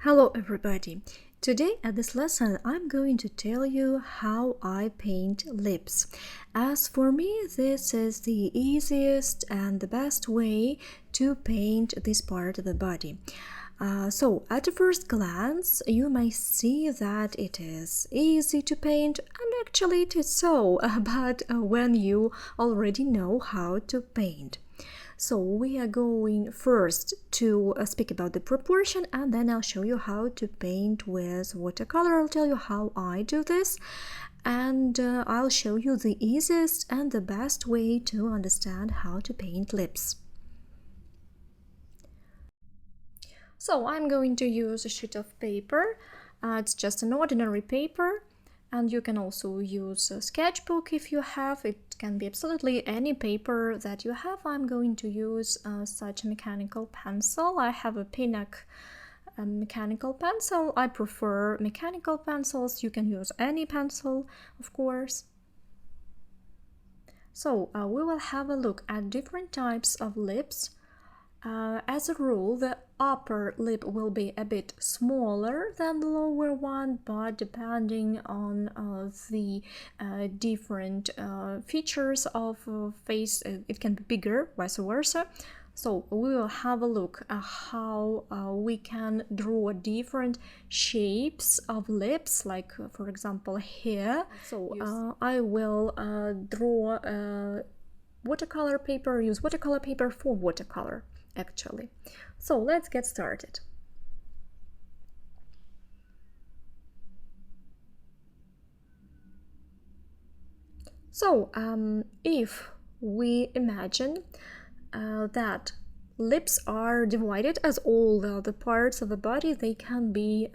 Hello everybody! Today at this lesson I'm going to tell you how I paint lips. As for me, this is the easiest and the best way to paint this part of the body. So at a first glance you may see that it is easy to paint, and actually it is so, but when you already know how to paint. So we are going first to speak about the proportion, and then I'll show you how to paint with watercolor. I'll tell you how I do this, and I'll show you the easiest and the best way to understand how to paint lips. So I'm going to use a sheet of paper. It's just an ordinary paper. And you can also use a sketchbook if you have. It can be absolutely any paper that you have. I'm going to use such a mechanical pencil. I have a Pinnacle mechanical pencil. I prefer mechanical pencils. You can use any pencil, of course. So we will have a look at different types of lips. As a rule, the upper lip will be a bit smaller than the lower one, but depending on the different features of face, it can be bigger, vice versa. So we will have a look at how we can draw different shapes of lips, like for example here. So I will draw watercolor paper, use watercolor paper for watercolor. Actually. So let's get started. So if we imagine that lips are divided, as all the other parts of the body, they can be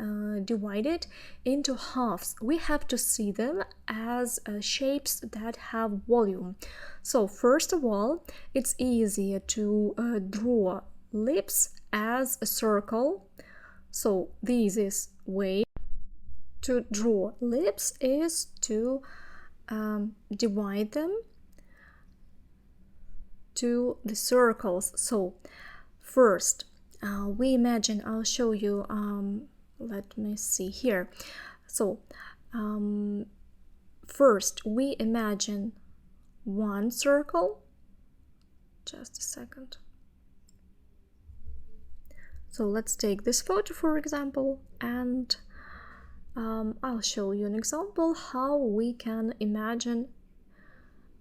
divided into halves. We have to see them as shapes that have volume. So first of all, it's easier to draw lips as a circle. So the easiest way to draw lips is to divide them to the circles. So first we imagine, I'll show you, let me see here. So first we imagine one circle. Just a second. So let's take this photo for example, and I'll show you an example how we can imagine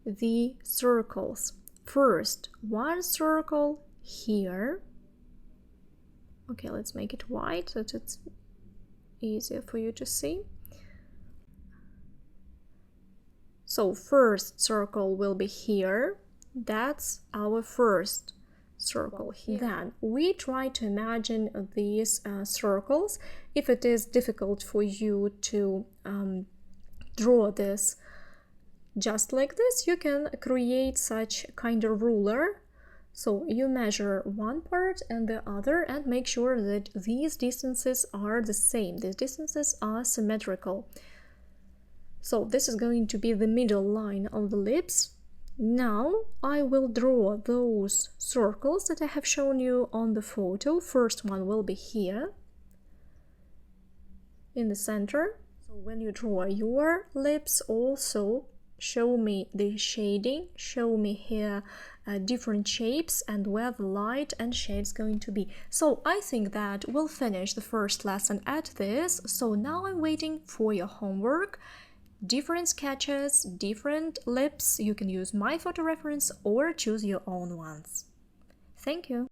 the circles. First, one circle here. Okay, let's make it white so that it's easier for you to see. So first circle will be here. That's our first circle here. Then we try to imagine these circles. If it is difficult for you to draw this just like this, you can create such kind of ruler. So you measure one part and the other and make sure that these distances are the same. These distances are symmetrical. So this is going to be the middle line of the lips. Now I will draw those circles that I have shown you on the photo. First one will be here in the center. So when you draw your lips, also show me the shading, show me here different shapes and where the light and shades going to be. So I think that we'll finish the first lesson at this. So now I'm waiting for your homework. Different sketches, different lips. You can use my photo reference or choose your own ones. Thank you.